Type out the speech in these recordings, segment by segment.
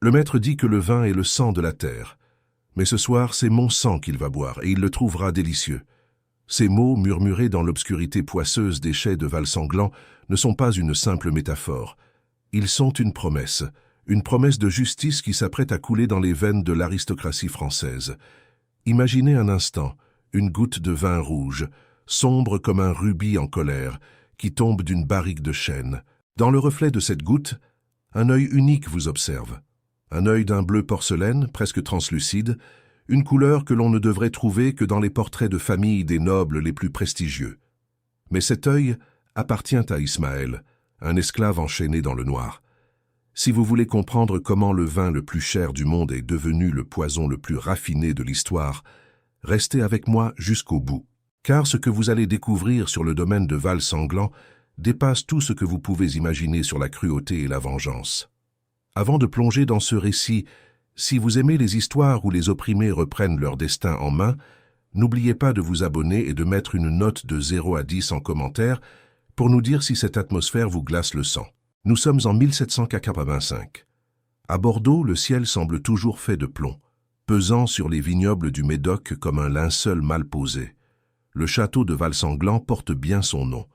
Le maître dit que le vin est le sang de la terre. Mais ce soir, c'est mon sang qu'il va boire, et il le trouvera délicieux. Ces mots, murmurés dans l'obscurité poisseuse des chais de Valsanglant, ne sont pas une simple métaphore. Ils sont une promesse de justice qui s'apprête à couler dans les veines de l'aristocratie française. Imaginez un instant une goutte de vin rouge, sombre comme un rubis en colère, qui tombe d'une barrique de chêne. Dans le reflet de cette goutte, un œil unique vous observe. Un œil d'un bleu porcelaine, presque translucide, une couleur que l'on ne devrait trouver que dans les portraits de famille des nobles les plus prestigieux. Mais cet œil appartient à Ismaël, un esclave enchaîné dans le noir. Si vous voulez comprendre comment le vin le plus cher du monde est devenu le poison le plus raffiné de l'histoire, restez avec moi jusqu'au bout. Car ce que vous allez découvrir sur le domaine de Valsanglant dépasse tout ce que vous pouvez imaginer sur la cruauté et la vengeance. Avant de plonger dans ce récit, si vous aimez les histoires où les opprimés reprennent leur destin en main, n'oubliez pas de vous abonner et de mettre une note de 0 à 10 en commentaire pour nous dire si cette atmosphère vous glace le sang. Nous sommes en 1785. À Bordeaux, le ciel semble toujours fait de plomb, pesant sur les vignobles du Médoc comme un linceul mal posé. Le château de Valsanglant porte bien son nom,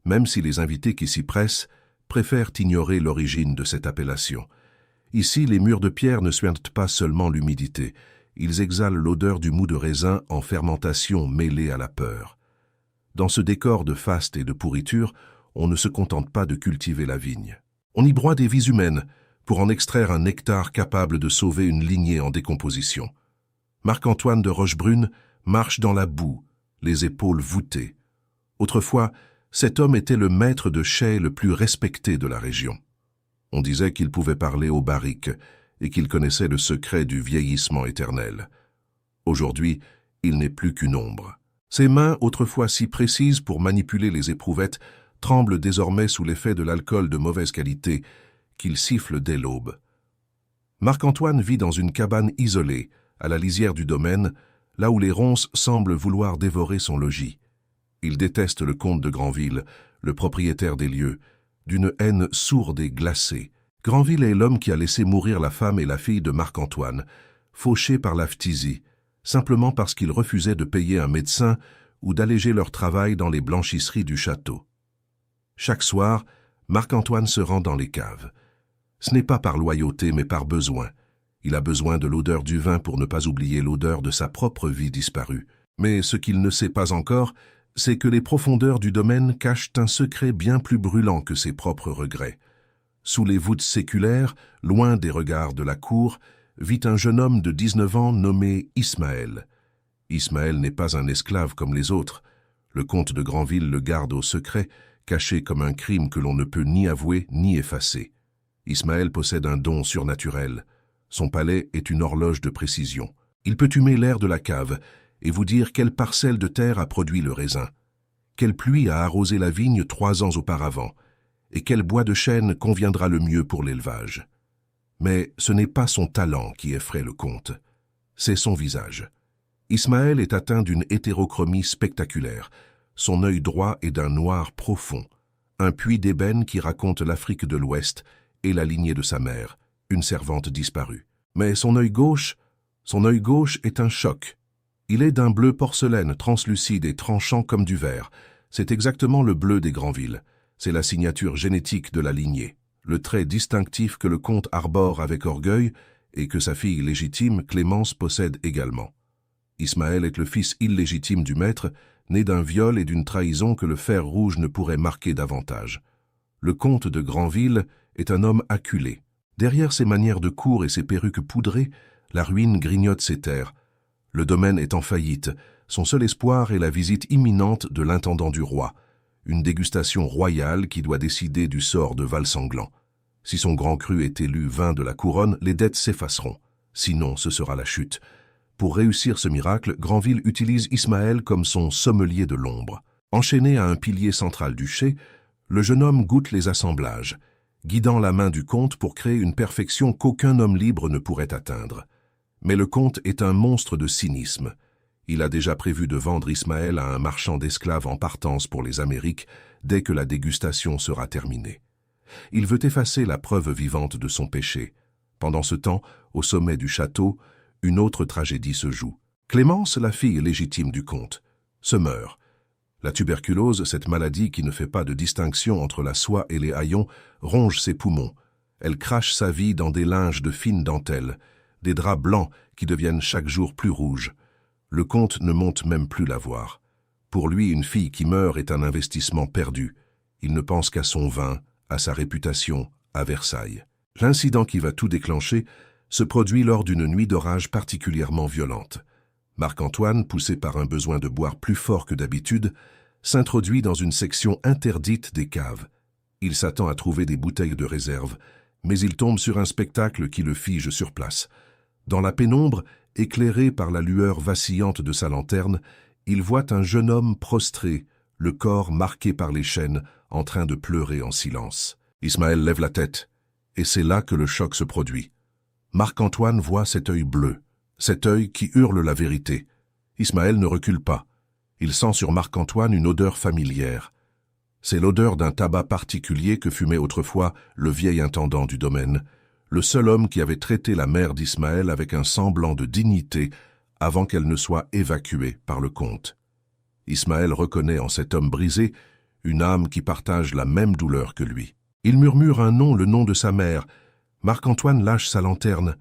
même si les invités qui s'y pressent préfèrent ignorer l'origine de cette appellation. Ici, les murs de pierre ne suintent pas seulement l'humidité, ils exhalent l'odeur du mou de raisin en fermentation mêlée à la peur. Dans ce décor de faste et de pourriture, on ne se contente pas de cultiver la vigne. On y broie des vies humaines pour en extraire un nectar capable de sauver une lignée en décomposition. Marc-Antoine de Rochebrune marche dans la boue, les épaules voûtées. Autrefois, cet homme était le maître de chais le plus respecté de la région. On disait qu'il pouvait parler aux barriques et qu'il connaissait le secret du vieillissement éternel. Aujourd'hui, il n'est plus qu'une ombre. Ses mains, autrefois si précises pour manipuler les éprouvettes, tremblent désormais sous l'effet de l'alcool de mauvaise qualité qu'il siffle dès l'aube. Marc-Antoine vit dans une cabane isolée, à la lisière du domaine, là où les ronces semblent vouloir dévorer son logis. Il déteste le comte de Granville, le propriétaire des lieux, d'une haine sourde et glacée. Granville est l'homme qui a laissé mourir la femme et la fille de Marc-Antoine, fauchés par la phtisie, simplement parce qu'ils refusaient de payer un médecin ou d'alléger leur travail dans les blanchisseries du château. Chaque soir, Marc-Antoine se rend dans les caves. Ce n'est pas par loyauté mais par besoin. Il a besoin de l'odeur du vin pour ne pas oublier l'odeur de sa propre vie disparue. Mais ce qu'il ne sait pas encore, c'est que les profondeurs du domaine cachent un secret bien plus brûlant que ses propres regrets. Sous les voûtes séculaires, loin des regards de la cour, vit un jeune homme de 19 ans nommé Ismaël. Ismaël n'est pas un esclave comme les autres. Le comte de Granville le garde au secret, caché comme un crime que l'on ne peut ni avouer ni effacer. Ismaël possède un don surnaturel. Son palais est une horloge de précision. Il peut humer l'air de la cave et vous dire quelle parcelle de terre a produit le raisin, quelle pluie a arrosé la vigne 3 ans auparavant, et quel bois de chêne conviendra le mieux pour l'élevage. Mais ce n'est pas son talent qui effraie le comte, c'est son visage. Ismaël est atteint d'une hétérochromie spectaculaire. Son œil droit est d'un noir profond, un puits d'ébène qui raconte l'Afrique de l'Ouest et la lignée de sa mère, une servante disparue. Mais son œil gauche est un choc. Il est d'un bleu porcelaine translucide et tranchant comme du verre. C'est exactement le bleu des Granville. C'est la signature génétique de la lignée, le trait distinctif que le comte arbore avec orgueil et que sa fille légitime, Clémence, possède également. Ismaël est le fils illégitime du maître, né d'un viol et d'une trahison que le fer rouge ne pourrait marquer davantage. Le comte de Granville est un homme acculé. Derrière ses manières de cour et ses perruques poudrées, la ruine grignote ses terres. Le domaine est en faillite. Son seul espoir est la visite imminente de l'intendant du roi, une dégustation royale qui doit décider du sort de Valsanglant. Si son grand cru est élu vin de la couronne, les dettes s'effaceront. Sinon, ce sera la chute. Pour réussir ce miracle, Granville utilise Ismaël comme son sommelier de l'ombre. Enchaîné à un pilier central du chai, le jeune homme goûte les assemblages, guidant la main du comte pour créer une perfection qu'aucun homme libre ne pourrait atteindre. Mais le comte est un monstre de cynisme. Il a déjà prévu de vendre Ismaël à un marchand d'esclaves en partance pour les Amériques dès que la dégustation sera terminée. Il veut effacer la preuve vivante de son péché. Pendant ce temps, au sommet du château, une autre tragédie se joue. Clémence, la fille légitime du comte, se meurt. La tuberculose, cette maladie qui ne fait pas de distinction entre la soie et les haillons, ronge ses poumons. Elle crache sa vie dans des linges de fine dentelle, des draps blancs qui deviennent chaque jour plus rouges. Le comte ne monte même plus la voir. Pour lui, une fille qui meurt est un investissement perdu. Il ne pense qu'à son vin, à sa réputation, à Versailles. L'incident qui va tout déclencher se produit lors d'une nuit d'orage particulièrement violente. Marc-Antoine, poussé par un besoin de boire plus fort que d'habitude, s'introduit dans une section interdite des caves. Il s'attend à trouver des bouteilles de réserve, mais il tombe sur un spectacle qui le fige sur place. Dans la pénombre, éclairé par la lueur vacillante de sa lanterne, il voit un jeune homme prostré, le corps marqué par les chaînes, en train de pleurer en silence. Ismaël lève la tête, et c'est là que le choc se produit. Marc-Antoine voit cet œil bleu, cet œil qui hurle la vérité. Ismaël ne recule pas. Il sent sur Marc-Antoine une odeur familière. C'est l'odeur d'un tabac particulier que fumait autrefois le vieil intendant du domaine, le seul homme qui avait traité la mère d'Ismaël avec un semblant de dignité avant qu'elle ne soit évacuée par le comte. Ismaël reconnaît en cet homme brisé une âme qui partage la même douleur que lui. Il murmure un nom, le nom de sa mère. Marc-Antoine lâche sa lanterne.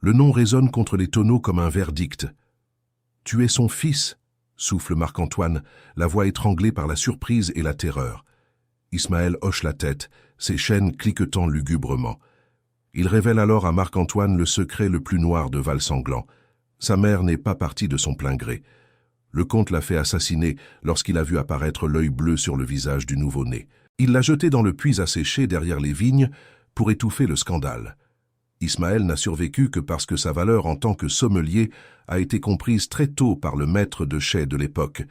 Le nom résonne contre les tonneaux comme un verdict. « Tu es son fils » souffle Marc-Antoine, la voix étranglée par la surprise et la terreur. Ismaël hoche la tête, ses chaînes cliquetant lugubrement. Il révèle alors à Marc-Antoine le secret le plus noir de Valsanglant. Sa mère n'est pas partie de son plein gré. Le comte l'a fait assassiner lorsqu'il a vu apparaître l'œil bleu sur le visage du nouveau-né. Il l'a jeté dans le puits à sécher derrière les vignes pour étouffer le scandale. Ismaël n'a survécu que parce que sa valeur en tant que sommelier a été comprise très tôt par le maître de chais de l'époque,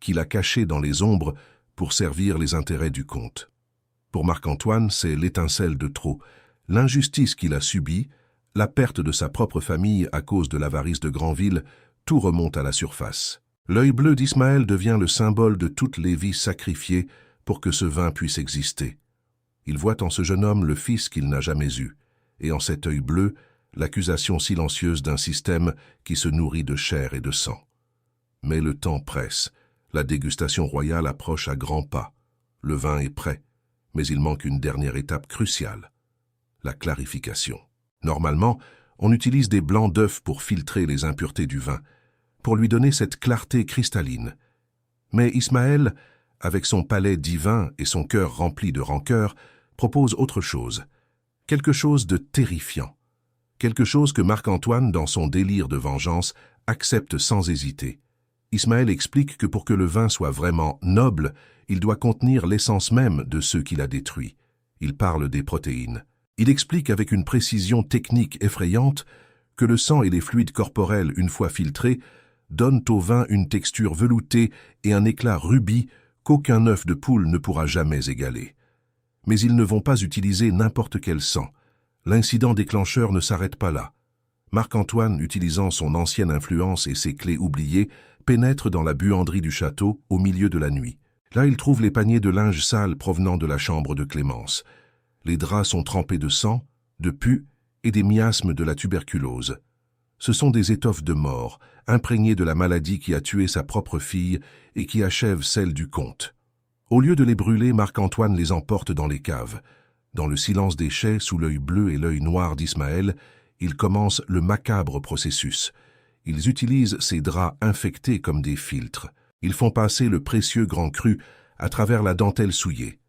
qui l'a caché dans les ombres pour servir les intérêts du comte. Pour Marc-Antoine, c'est l'étincelle de trop, l'injustice qu'il a subie, la perte de sa propre famille à cause de l'avarice de Granville, tout remonte à la surface. L'œil bleu d'Ismaël devient le symbole de toutes les vies sacrifiées pour que ce vin puisse exister. Il voit en ce jeune homme le fils qu'il n'a jamais eu, et en cet œil bleu, l'accusation silencieuse d'un système qui se nourrit de chair et de sang. Mais le temps presse, la dégustation royale approche à grands pas. Le vin est prêt, mais il manque une dernière étape cruciale, la clarification. Normalement, on utilise des blancs d'œufs pour filtrer les impuretés du vin, pour lui donner cette clarté cristalline. Mais Ismaël, avec son palais divin et son cœur rempli de rancœur, propose autre chose, quelque chose de terrifiant, quelque chose que Marc-Antoine, dans son délire de vengeance, accepte sans hésiter. Ismaël explique que pour que le vin soit vraiment noble, il doit contenir l'essence même de ceux qu'il a détruits. Il parle des protéines. Il explique avec une précision technique effrayante que le sang et les fluides corporels, une fois filtrés, donnent au vin une texture veloutée et un éclat rubis qu'aucun œuf de poule ne pourra jamais égaler. Mais ils ne vont pas utiliser n'importe quel sang. L'incident déclencheur ne s'arrête pas là. Marc-Antoine, utilisant son ancienne influence et ses clés oubliées, pénètre dans la buanderie du château au milieu de la nuit. Là, il trouve les paniers de linge sale provenant de la chambre de Clémence. Les draps sont trempés de sang, de pus et des miasmes de la tuberculose. Ce sont des étoffes de mort, imprégnées de la maladie qui a tué sa propre fille et qui achève celle du comte. Au lieu de les brûler, Marc-Antoine les emporte dans les caves. Dans le silence des chais, sous l'œil bleu et l'œil noir d'Ismaël, il commence le macabre processus. Ils utilisent ces draps infectés comme des filtres. Ils font passer le précieux grand cru à travers la dentelle souillée.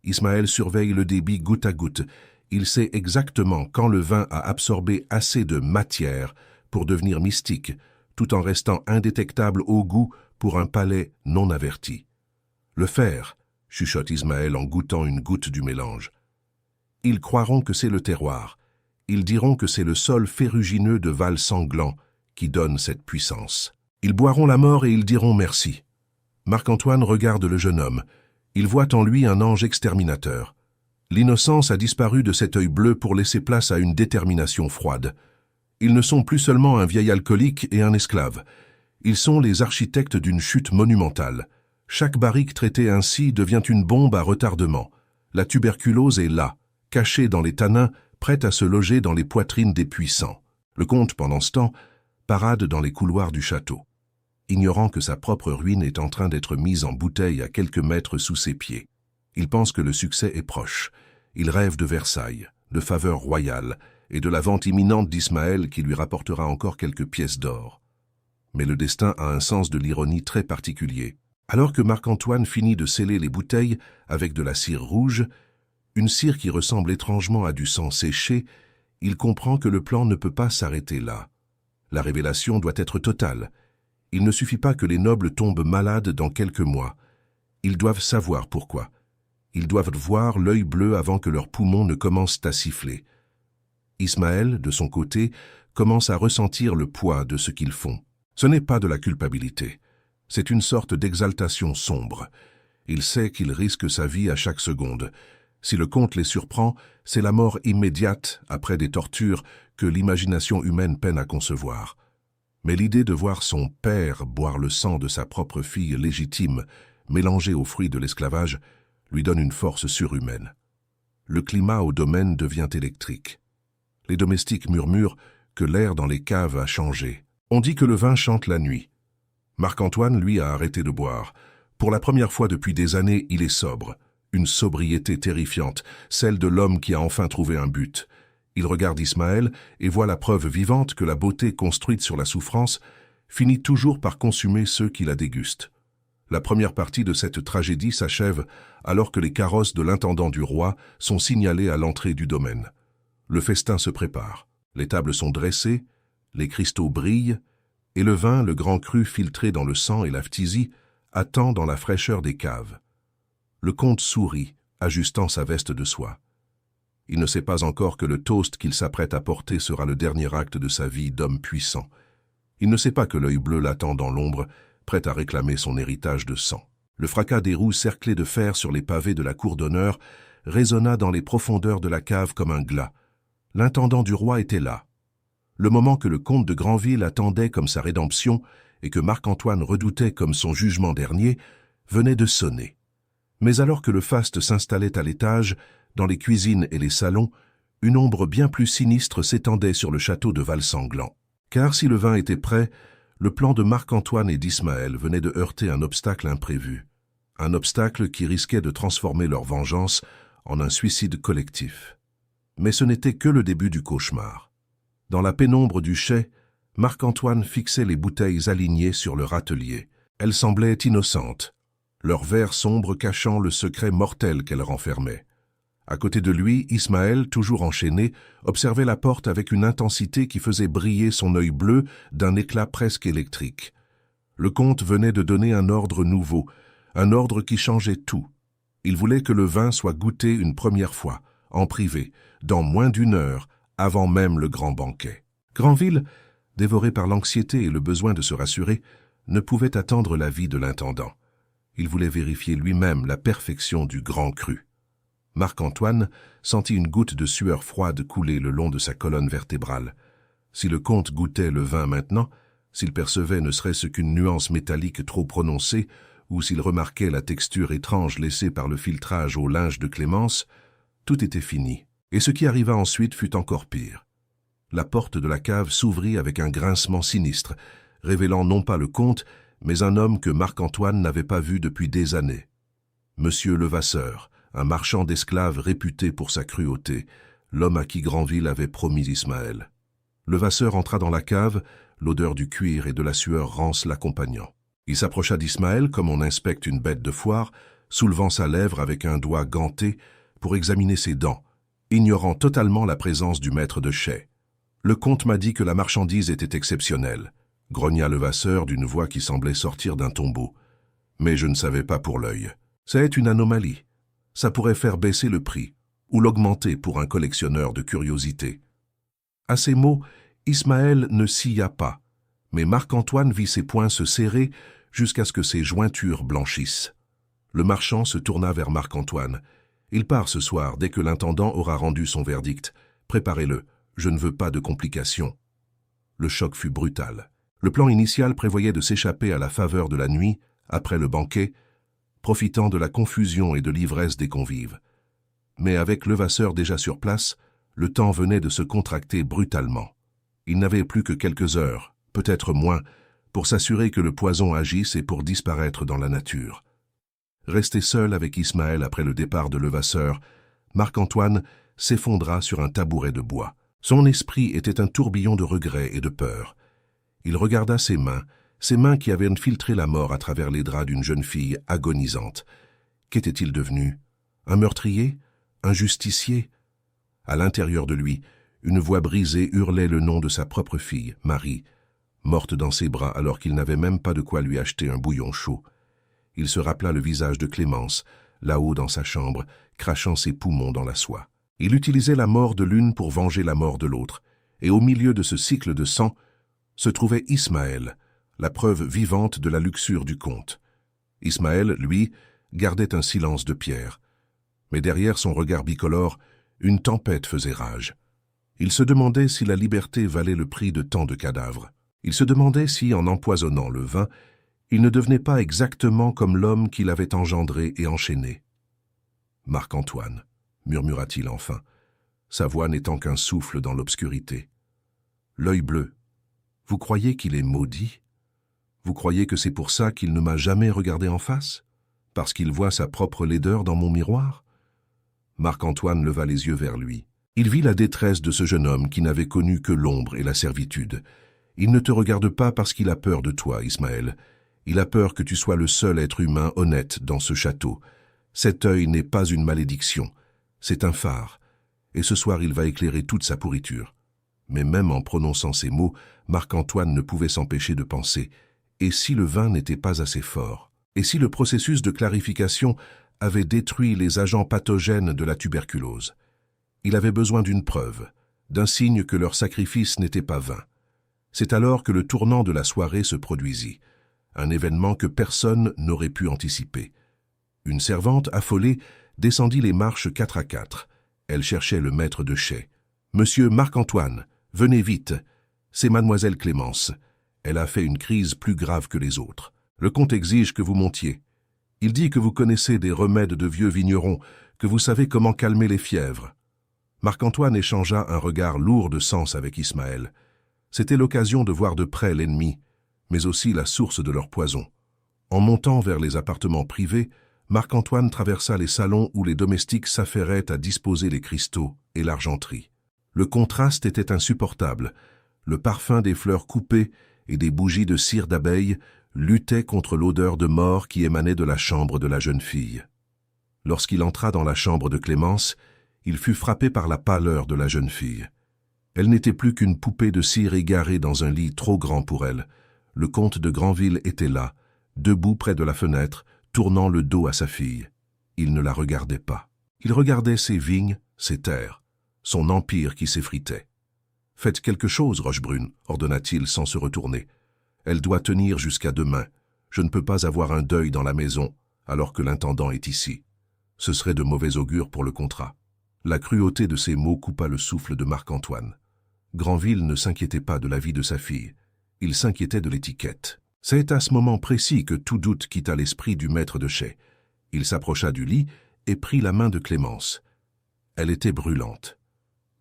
Ismaël surveille le débit goutte à goutte. Il sait exactement quand le vin a absorbé assez de matière pour devenir mystique, tout en restant indétectable au goût pour un palais non averti. « Le fer », chuchote Ismaël en goûtant une goutte du mélange. Ils croiront que c'est le terroir. Ils diront que c'est le sol ferrugineux de Valsanglant qui donne cette puissance. Ils boiront la mort et ils diront merci. Marc-Antoine regarde le jeune homme. Il voit en lui un ange exterminateur. L'innocence a disparu de cet œil bleu pour laisser place à une détermination froide. Ils ne sont plus seulement un vieil alcoolique et un esclave. Ils sont les architectes d'une chute monumentale. Chaque barrique traitée ainsi devient une bombe à retardement. La tuberculose est là, cachée dans les tanins, prête à se loger dans les poitrines des puissants. Le comte, pendant ce temps, parade dans les couloirs du château, ignorant que sa propre ruine est en train d'être mise en bouteille à quelques mètres sous ses pieds. Il pense que le succès est proche. Il rêve de Versailles, de faveurs royales et de la vente imminente d'Ismaël qui lui rapportera encore quelques pièces d'or. Mais le destin a un sens de l'ironie très particulier. Alors que Marc-Antoine finit de sceller les bouteilles avec de la cire rouge, une cire qui ressemble étrangement à du sang séché, il comprend que le plan ne peut pas s'arrêter là. La révélation doit être totale. Il ne suffit pas que les nobles tombent malades dans quelques mois. Ils doivent savoir pourquoi. Ils doivent voir l'œil bleu avant que leurs poumons ne commencent à siffler. Ismaël, de son côté, commence à ressentir le poids de ce qu'ils font. Ce n'est pas de la culpabilité. C'est une sorte d'exaltation sombre. Il sait qu'il risque sa vie à chaque seconde. Si le comte les surprend, c'est la mort immédiate, après des tortures, que l'imagination humaine peine à concevoir. Mais l'idée de voir son père boire le sang de sa propre fille légitime, mélangé aux fruits de l'esclavage, lui donne une force surhumaine. Le climat au domaine devient électrique. Les domestiques murmurent que l'air dans les caves a changé. On dit que le vin chante la nuit. Marc-Antoine, lui, a arrêté de boire. Pour la première fois depuis des années, il est sobre. Une sobriété terrifiante, celle de l'homme qui a enfin trouvé un but. Il regarde Ismaël et voit la preuve vivante que la beauté construite sur la souffrance finit toujours par consumer ceux qui la dégustent. La première partie de cette tragédie s'achève alors que les carrosses de l'intendant du roi sont signalés à l'entrée du domaine. Le festin se prépare. Les tables sont dressées, les cristaux brillent, et le vin, le grand cru filtré dans le sang et la phtisie, attend dans la fraîcheur des caves. Le comte sourit, ajustant sa veste de soie. Il ne sait pas encore que le toast qu'il s'apprête à porter sera le dernier acte de sa vie d'homme puissant. Il ne sait pas que l'œil bleu l'attend dans l'ombre, prêt à réclamer son héritage de sang. Le fracas des roues cerclées de fer sur les pavés de la cour d'honneur résonna dans les profondeurs de la cave comme un glas. L'intendant du roi était là. Le moment que le comte de Granville attendait comme sa rédemption et que Marc-Antoine redoutait comme son jugement dernier, venait de sonner. Mais alors que le faste s'installait à l'étage, dans les cuisines et les salons, une ombre bien plus sinistre s'étendait sur le château de Valsanglant. Car si le vin était prêt, le plan de Marc-Antoine et d'Ismaël venait de heurter un obstacle imprévu. Un obstacle qui risquait de transformer leur vengeance en un suicide collectif. Mais ce n'était que le début du cauchemar. Dans la pénombre du chai, Marc-Antoine fixait les bouteilles alignées sur le râtelier. Elles semblaient innocentes, leur verre sombre cachant le secret mortel qu'elles renfermaient. À côté de lui, Ismaël, toujours enchaîné, observait la porte avec une intensité qui faisait briller son œil bleu d'un éclat presque électrique. Le comte venait de donner un ordre nouveau, un ordre qui changeait tout. Il voulait que le vin soit goûté une première fois, en privé, dans moins d'une heure, avant même le grand banquet. Granville, dévoré par l'anxiété et le besoin de se rassurer, ne pouvait attendre l'avis de l'intendant. Il voulait vérifier lui-même la perfection du grand cru. Marc-Antoine sentit une goutte de sueur froide couler le long de sa colonne vertébrale. Si le comte goûtait le vin maintenant, s'il percevait ne serait-ce qu'une nuance métallique trop prononcée, ou s'il remarquait la texture étrange laissée par le filtrage au linge de Clémence, tout était fini. Et ce qui arriva ensuite fut encore pire. La porte de la cave s'ouvrit avec un grincement sinistre, révélant non pas le comte, mais un homme que Marc-Antoine n'avait pas vu depuis des années. Monsieur Levasseur, un marchand d'esclaves réputé pour sa cruauté, l'homme à qui Granville avait promis Ismaël. Levasseur entra dans la cave, l'odeur du cuir et de la sueur rance l'accompagnant. Il s'approcha d'Ismaël comme on inspecte une bête de foire, soulevant sa lèvre avec un doigt ganté pour examiner ses dents, ignorant totalement la présence du maître de chai. « Le comte m'a dit que la marchandise était exceptionnelle », grogna Levasseur d'une voix qui semblait sortir d'un tombeau. « Mais je ne savais pas pour l'œil. Ça est une anomalie. Ça pourrait faire baisser le prix, ou l'augmenter pour un collectionneur de curiosités. » À ces mots, Ismaël ne scia pas, mais Marc-Antoine vit ses poings se serrer jusqu'à ce que ses jointures blanchissent. Le marchand se tourna vers Marc-Antoine. « Il part ce soir dès que l'intendant aura rendu son verdict. Préparez-le, je ne veux pas de complications. » Le choc fut brutal. Le plan initial prévoyait de s'échapper à la faveur de la nuit, après le banquet, profitant de la confusion et de l'ivresse des convives. Mais avec Levasseur déjà sur place, Le temps venait de se contracter brutalement. Il n'avait plus que quelques heures, peut-être moins, pour s'assurer que le poison agisse et pour disparaître dans la nature. Resté seul avec Ismaël après le départ de Levasseur, Marc-Antoine s'effondra sur un tabouret de bois. Son esprit était un tourbillon de regrets et de peur. Il regarda ses mains qui avaient infiltré la mort à travers les draps d'une jeune fille agonisante. Qu'était-il devenu? Un meurtrier? Un justicier? À l'intérieur de lui, une voix brisée hurlait le nom de sa propre fille, Marie, morte dans ses bras alors qu'il n'avait même pas de quoi lui acheter un bouillon chaud. Il se rappela le visage de Clémence, là-haut dans sa chambre, crachant ses poumons dans la soie. Il utilisait la mort de l'une pour venger la mort de l'autre, et au milieu de ce cycle de sang se trouvait Ismaël, la preuve vivante de la luxure du conte. Ismaël, lui, gardait un silence de pierre. Mais derrière son regard bicolore, une tempête faisait rage. Il se demandait si la liberté valait le prix de tant de cadavres. Il se demandait si, en empoisonnant le vin, il ne devenait pas exactement comme l'homme qu'il avait engendré et enchaîné. « Marc-Antoine », murmura-t-il enfin, sa voix n'étant qu'un souffle dans l'obscurité. « L'œil bleu, vous croyez qu'il est maudit? Vous croyez que c'est pour ça qu'il ne m'a jamais regardé en face? Parce qu'il voit sa propre laideur dans mon miroir ?» Marc-Antoine leva les yeux vers lui. Il vit la détresse de ce jeune homme qui n'avait connu que l'ombre et la servitude. Il ne te regarde pas parce qu'il a peur de toi, Ismaël. Il a peur que tu sois le seul être humain honnête dans ce château. Cet œil n'est pas une malédiction, c'est un phare. Et ce soir il va éclairer toute sa pourriture. Mais même en prononçant ces mots, Marc-Antoine ne pouvait s'empêcher de penser « Et si le vin n'était pas assez fort? Et si le processus de clarification avait détruit les agents pathogènes de la tuberculose? » Il avait besoin d'une preuve, d'un signe que leur sacrifice n'était pas vain. C'est alors que le tournant de la soirée se produisit, un événement que personne n'aurait pu anticiper. Une servante, affolée, descendit les marches 4 à 4. Elle cherchait le maître de chais. « Monsieur Marc-Antoine, venez vite. C'est mademoiselle Clémence. Elle a fait une crise plus grave que les autres. Le comte exige que vous montiez. Il dit que vous connaissez des remèdes de vieux vignerons, que vous savez comment calmer les fièvres. » Marc-Antoine échangea un regard lourd de sens avec Ismaël. C'était l'occasion de voir de près l'ennemi, mais aussi la source de leur poison. En montant vers les appartements privés, Marc-Antoine traversa les salons où les domestiques s'affairaient à disposer les cristaux et l'argenterie. Le contraste était insupportable. Le parfum des fleurs coupées et des bougies de cire d'abeille luttait contre l'odeur de mort qui émanait de la chambre de la jeune fille. Lorsqu'il entra dans la chambre de Clémence, il fut frappé par la pâleur de la jeune fille. Elle n'était plus qu'une poupée de cire égarée dans un lit trop grand pour elle. Le comte de Granville était là, debout près de la fenêtre, tournant le dos à sa fille. Il ne la regardait pas. Il regardait ses vignes, ses terres, son empire qui s'effritait. « Faites quelque chose, Rochebrune, ordonna-t-il sans se retourner. Elle doit tenir jusqu'à demain. Je ne peux pas avoir un deuil dans la maison, alors que l'intendant est ici. Ce serait de mauvais augure pour le contrat. » La cruauté de ces mots coupa le souffle de Marc-Antoine. Granville ne s'inquiétait pas de la vie de sa fille. Il s'inquiétait de l'étiquette. C'est à ce moment précis que tout doute quitta l'esprit du maître de chais. Il s'approcha du lit et prit la main de Clémence. Elle était brûlante.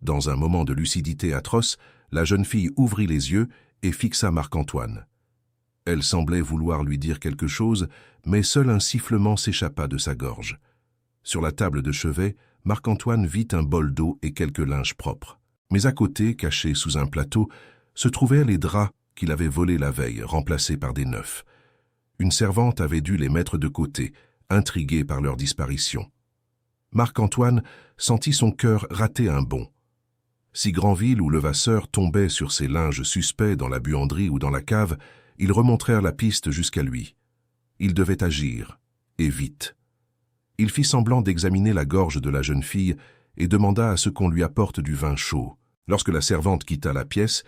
Dans un moment de lucidité atroce, la jeune fille ouvrit les yeux et fixa Marc-Antoine. Elle semblait vouloir lui dire quelque chose, mais seul un sifflement s'échappa de sa gorge. Sur la table de chevet, Marc-Antoine vit un bol d'eau et quelques linges propres. Mais à côté, cachés sous un plateau, se trouvaient les draps qu'il avait volés la veille, remplacés par des neufs. Une servante avait dû les mettre de côté, intriguée par leur disparition. Marc-Antoine sentit son cœur rater un bond. Si Granville ou Levasseur tombaient sur ces linges suspects dans la buanderie ou dans la cave, ils remontèrent la piste jusqu'à lui. Il devait agir, et vite. Il fit semblant d'examiner la gorge de la jeune fille et demanda à ce qu'on lui apporte du vin chaud. Lorsque la servante quitta la pièce,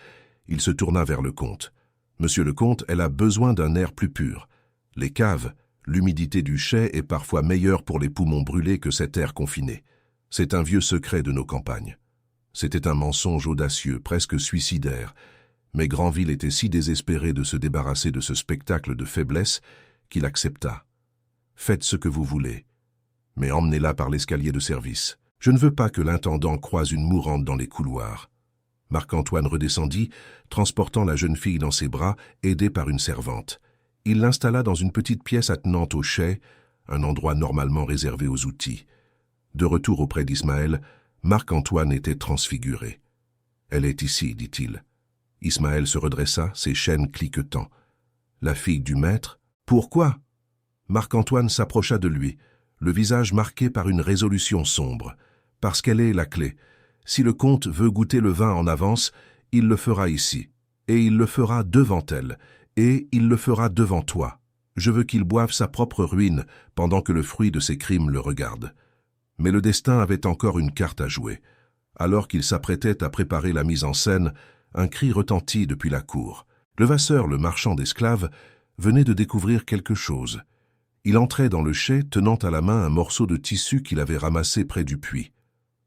il se tourna vers le comte. « Monsieur le comte, elle a besoin d'un air plus pur. Les caves, l'humidité du chai est parfois meilleure pour les poumons brûlés que cet air confiné. C'est un vieux secret de nos campagnes. » C'était un mensonge audacieux, presque suicidaire, mais Granville était si désespéré de se débarrasser de ce spectacle de faiblesse qu'il accepta. « Faites ce que vous voulez, mais emmenez-la par l'escalier de service. Je ne veux pas que l'intendant croise une mourante dans les couloirs. Marc-Antoine redescendit, transportant la jeune fille dans ses bras, aidé par une servante. Il l'installa dans une petite pièce attenante au chai, un endroit normalement réservé aux outils. De retour auprès d'Ismaël, Marc-Antoine était transfiguré. « Elle est ici, dit-il. » Ismaël se redressa, ses chaînes cliquetant. « La fille du maître? Pourquoi ?» Marc-Antoine s'approcha de lui, le visage marqué par une résolution sombre. « Parce qu'elle est la clé. Si le comte veut goûter le vin en avance, il le fera ici. Et il le fera devant elle. Et il le fera devant toi. Je veux qu'il boive sa propre ruine pendant que le fruit de ses crimes le regarde. » Mais le destin avait encore une carte à jouer. Alors qu'il s'apprêtait à préparer la mise en scène, un cri retentit depuis la cour. Levasseur, le marchand d'esclaves, venait de découvrir quelque chose. Il entrait dans le chai tenant à la main un morceau de tissu qu'il avait ramassé près du puits.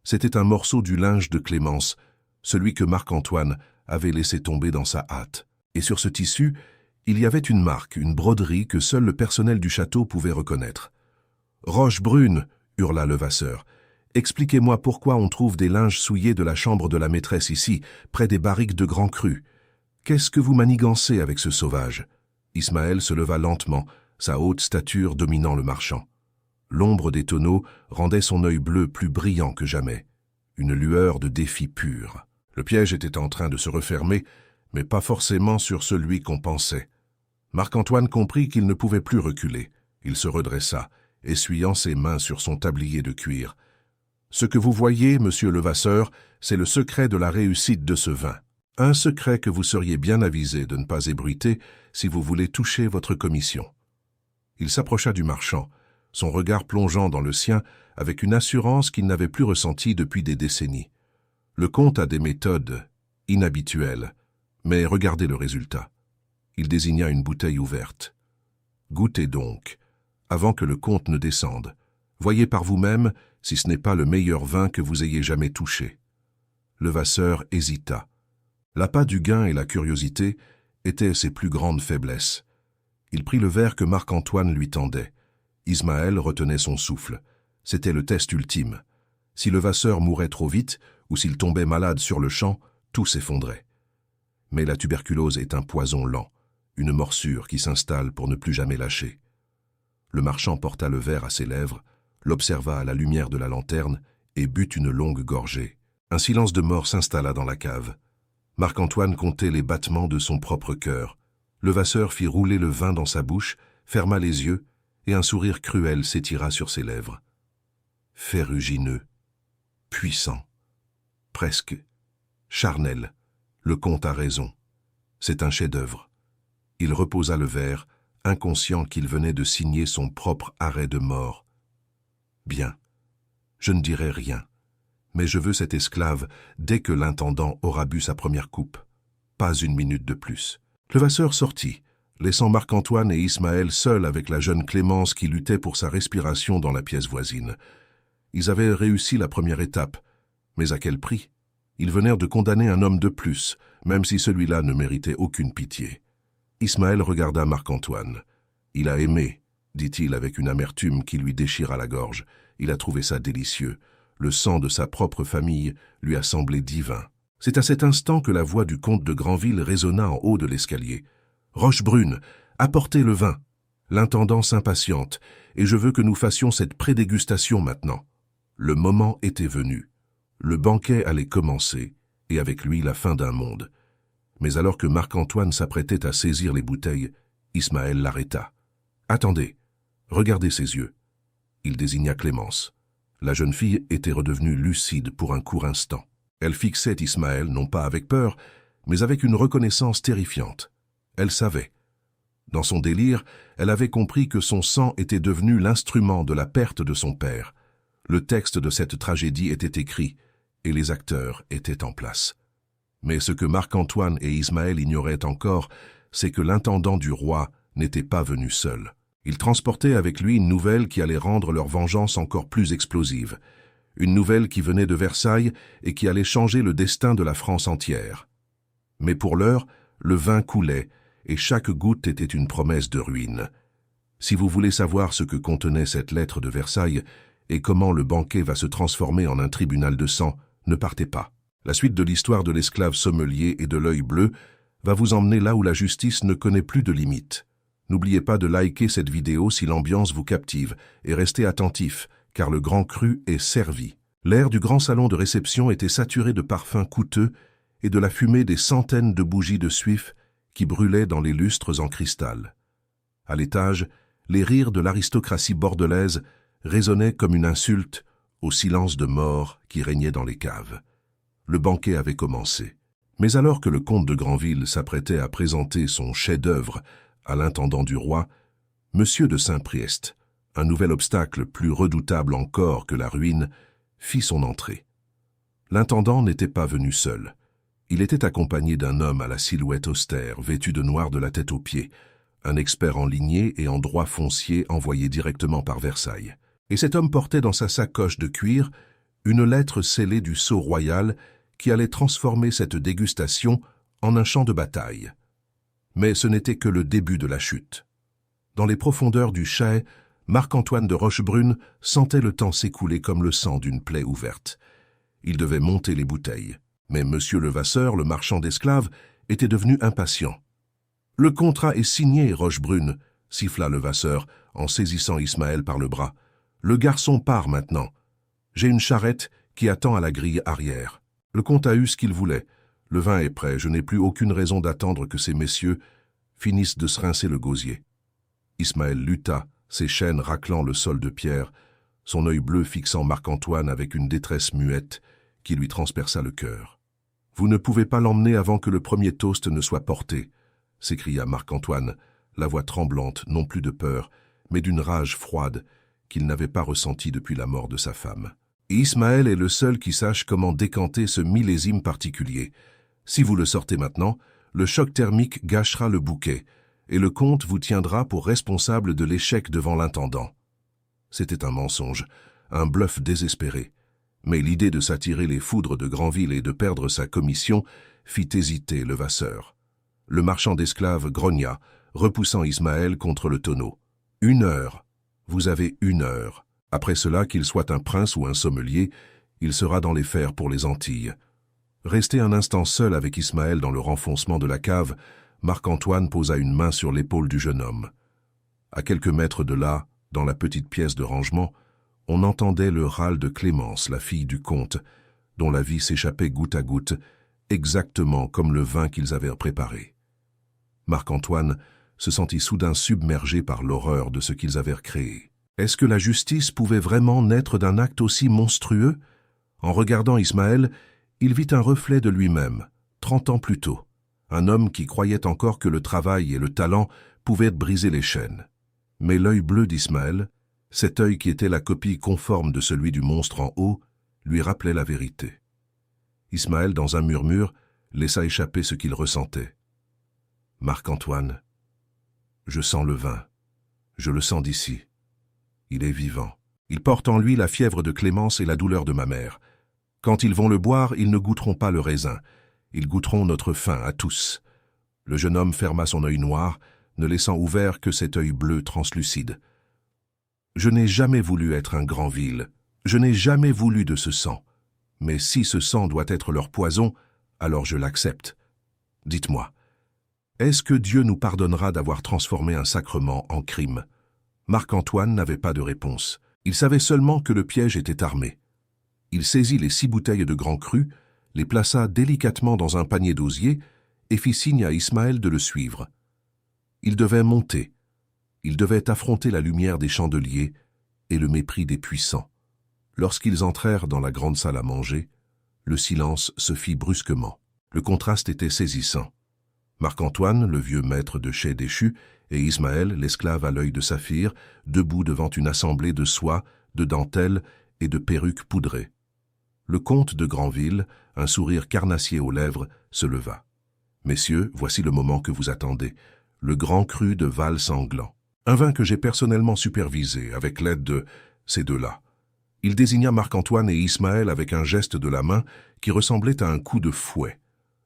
C'était un morceau du linge de Clémence, celui que Marc-Antoine avait laissé tomber dans sa hâte. Et sur ce tissu, il y avait une marque, une broderie que seul le personnel du château pouvait reconnaître. « Roche brune !» hurla Levasseur. « Expliquez-moi pourquoi on trouve des linges souillés de la chambre de la maîtresse ici, près des barriques de Grand Cru. Qu'est-ce que vous manigancez avec ce sauvage ?» Ismaël se leva lentement, sa haute stature dominant le marchand. L'ombre des tonneaux rendait son œil bleu plus brillant que jamais, une lueur de défi pur. Le piège était en train de se refermer, mais pas forcément sur celui qu'on pensait. Marc-Antoine comprit qu'il ne pouvait plus reculer. Il se redressa, essuyant ses mains sur son tablier de cuir. « Ce que vous voyez, monsieur Levasseur, c'est le secret de la réussite de ce vin. Un secret que vous seriez bien avisé de ne pas ébruiter si vous voulez toucher votre commission. » Il s'approcha du marchand, son regard plongeant dans le sien avec une assurance qu'il n'avait plus ressentie depuis des décennies. Le comte a des méthodes inhabituelles, mais regardez le résultat. Il désigna une bouteille ouverte. « Goûtez donc, avant que le comte ne descende. Voyez par vous-même si ce n'est pas le meilleur vin que vous ayez jamais touché. » Levasseur hésita. L'appât du gain et la curiosité étaient ses plus grandes faiblesses. Il prit le verre que Marc-Antoine lui tendait. Ismaël retenait son souffle. C'était le test ultime. Si Levasseur mourait trop vite, ou s'il tombait malade sur le champ, tout s'effondrait. Mais la tuberculose est un poison lent, une morsure qui s'installe pour ne plus jamais lâcher. Le marchand porta le verre à ses lèvres, l'observa à la lumière de la lanterne et but une longue gorgée. Un silence de mort s'installa dans la cave. Marc-Antoine comptait les battements de son propre cœur. Levasseur fit rouler le vin dans sa bouche, ferma les yeux, et un sourire cruel s'étira sur ses lèvres. Ferrugineux, puissant, presque charnel, le comte a raison. C'est un chef-d'œuvre. Il reposa le verre, inconscient qu'il venait de signer son propre arrêt de mort. Bien, je ne dirai rien, mais je veux cet esclave dès que l'intendant aura bu sa première coupe. Pas une minute de plus. Levasseur sortit, laissant Marc-Antoine et Ismaël seuls avec la jeune Clémence qui luttait pour sa respiration dans la pièce voisine. Ils avaient réussi la première étape, mais à quel prix? Ils venèrent de condamner un homme de plus, même si celui-là ne méritait aucune pitié. Ismaël regarda Marc-Antoine. « Il a aimé, » dit-il avec une amertume qui lui déchira la gorge. Il a trouvé ça délicieux. Le sang de sa propre famille lui a semblé divin. C'est à cet instant que la voix du comte de Granville résonna en haut de l'escalier. « Rochebrune, apportez le vin. L'intendant s'impatiente, et je veux que nous fassions cette prédégustation maintenant. » Le moment était venu. Le banquet allait commencer, et avec lui la fin d'un monde. Mais alors que Marc-Antoine s'apprêtait à saisir les bouteilles, Ismaël l'arrêta. « Attendez, regardez ses yeux. » Il désigna Clémence. La jeune fille était redevenue lucide pour un court instant. Elle fixait Ismaël non pas avec peur, mais avec une reconnaissance terrifiante. Elle savait. Dans son délire, elle avait compris que son sang était devenu l'instrument de la perte de son père. Le texte de cette tragédie était écrit, et les acteurs étaient en place. Mais ce que Marc-Antoine et Ismaël ignoraient encore, c'est que l'intendant du roi n'était pas venu seul. Il transportait avec lui une nouvelle qui allait rendre leur vengeance encore plus explosive. Une nouvelle qui venait de Versailles et qui allait changer le destin de la France entière. Mais pour l'heure, le vin coulait, et chaque goutte était une promesse de ruine. Si vous voulez savoir ce que contenait cette lettre de Versailles, et comment le banquet va se transformer en un tribunal de sang, ne partez pas. La suite de l'histoire de l'esclave sommelier et de l'œil bleu va vous emmener là où la justice ne connaît plus de limites. N'oubliez pas de liker cette vidéo si l'ambiance vous captive et restez attentifs, car le grand cru est servi. L'air du grand salon de réception était saturé de parfums coûteux et de la fumée des centaines de bougies de suif qui brûlaient dans les lustres en cristal. À l'étage, les rires de l'aristocratie bordelaise résonnaient comme une insulte au silence de mort qui régnait dans les caves. Le banquet avait commencé. Mais alors que le comte de Granville s'apprêtait à présenter son chef-d'œuvre à l'intendant du roi, Monsieur de Saint-Priest, un nouvel obstacle plus redoutable encore que la ruine, fit son entrée. L'intendant n'était pas venu seul. Il était accompagné d'un homme à la silhouette austère, vêtu de noir de la tête aux pieds, un expert en lignée et en droit foncier envoyé directement par Versailles. Et cet homme portait dans sa sacoche de cuir une lettre scellée du sceau royal qui allait transformer cette dégustation en un champ de bataille. Mais ce n'était que le début de la chute. Dans les profondeurs du chai, Marc-Antoine de Rochebrune sentait le temps s'écouler comme le sang d'une plaie ouverte. Il devait monter les bouteilles. Mais Monsieur Levasseur, le marchand d'esclaves, était devenu impatient. « Le contrat est signé, Rochebrune », siffla Levasseur en saisissant Ismaël par le bras. « Le garçon part maintenant. J'ai une charrette qui attend à la grille arrière. Le comte a eu ce qu'il voulait. Le vin est prêt. Je n'ai plus aucune raison d'attendre que ces messieurs finissent de se rincer le gosier. » Ismaël lutta, ses chaînes raclant le sol de pierre, son œil bleu fixant Marc-Antoine avec une détresse muette qui lui transperça le cœur. « Vous ne pouvez pas l'emmener avant que le premier toast ne soit porté, » s'écria Marc-Antoine, la voix tremblante non plus de peur, mais d'une rage froide qu'il n'avait pas ressentie depuis la mort de sa femme. Et Ismaël est le seul qui sache comment décanter ce millésime particulier. Si vous le sortez maintenant, le choc thermique gâchera le bouquet, et le comte vous tiendra pour responsable de l'échec devant l'intendant. C'était un mensonge, un bluff désespéré. Mais l'idée de s'attirer les foudres de Granville et de perdre sa commission fit hésiter Levasseur. Le marchand d'esclaves grogna, repoussant Ismaël contre le tonneau. « 1 heure. Vous avez 1 heure. Après cela, qu'il soit un prince ou un sommelier, il sera dans les fers pour les Antilles. » Resté un instant seul avec Ismaël dans le renfoncement de la cave, Marc-Antoine posa une main sur l'épaule du jeune homme. À quelques mètres de là, dans la petite pièce de rangement, on entendait le râle de Clémence, la fille du comte, dont la vie s'échappait goutte à goutte, exactement comme le vin qu'ils avaient préparé. Marc-Antoine se sentit soudain submergé par l'horreur de ce qu'ils avaient créé. Est-ce que la justice pouvait vraiment naître d'un acte aussi monstrueux? En regardant Ismaël, il vit un reflet de lui-même, 30 ans plus tôt, un homme qui croyait encore que le travail et le talent pouvaient briser les chaînes. Mais l'œil bleu d'Ismaël, cet œil qui était la copie conforme de celui du monstre en haut, lui rappelait la vérité. Ismaël, dans un murmure, laissa échapper ce qu'il ressentait. « Marc-Antoine, je sens le vin, je le sens d'ici. Il est vivant. Il porte en lui la fièvre de Clémence et la douleur de ma mère. Quand ils vont le boire, ils ne goûteront pas le raisin. Ils goûteront notre faim à tous. » Le jeune homme ferma son œil noir, ne laissant ouvert que cet œil bleu translucide. « Je n'ai jamais voulu être un Granville. Je n'ai jamais voulu de ce sang. Mais si ce sang doit être leur poison, alors je l'accepte. Dites-moi, est-ce que Dieu nous pardonnera d'avoir transformé un sacrement en crime ?» Marc-Antoine n'avait pas de réponse. Il savait seulement que le piège était armé. Il saisit les 6 bouteilles de grand cru, les plaça délicatement dans un panier d'osier et fit signe à Ismaël de le suivre. Il devait monter. Il devait affronter la lumière des chandeliers et le mépris des puissants. Lorsqu'ils entrèrent dans la grande salle à manger, le silence se fit brusquement. Le contraste était saisissant. Marc-Antoine, le vieux maître de chais déchu, et Ismaël, l'esclave à l'œil de saphir, debout devant une assemblée de soie, de dentelles et de perruques poudrées. Le comte de Granville, un sourire carnassier aux lèvres, se leva. « Messieurs, voici le moment que vous attendez, le grand cru de Val-Sanglant. Un vin que j'ai personnellement supervisé avec l'aide de ces deux-là. » Il désigna Marc-Antoine et Ismaël avec un geste de la main qui ressemblait à un coup de fouet.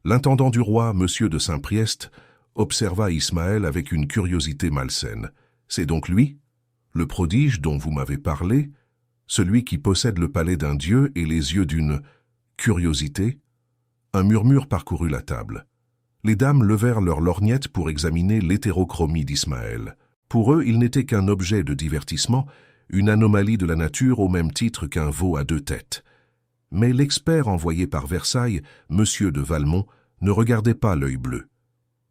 L'intendant du roi, Monsieur de Saint-Priest, observa Ismaël avec une curiosité malsaine. « C'est donc lui? Le prodige dont vous m'avez parlé ?» celui qui possède le palais d'un dieu et les yeux d'une curiosité. Un murmure parcourut la table. Les dames levèrent leurs lorgnettes pour examiner l'hétérochromie d'Ismaël. Pour eux, il n'était qu'un objet de divertissement, une anomalie de la nature au même titre qu'un veau à deux têtes. Mais l'expert envoyé par Versailles, Monsieur de Valmont, ne regardait pas l'œil bleu.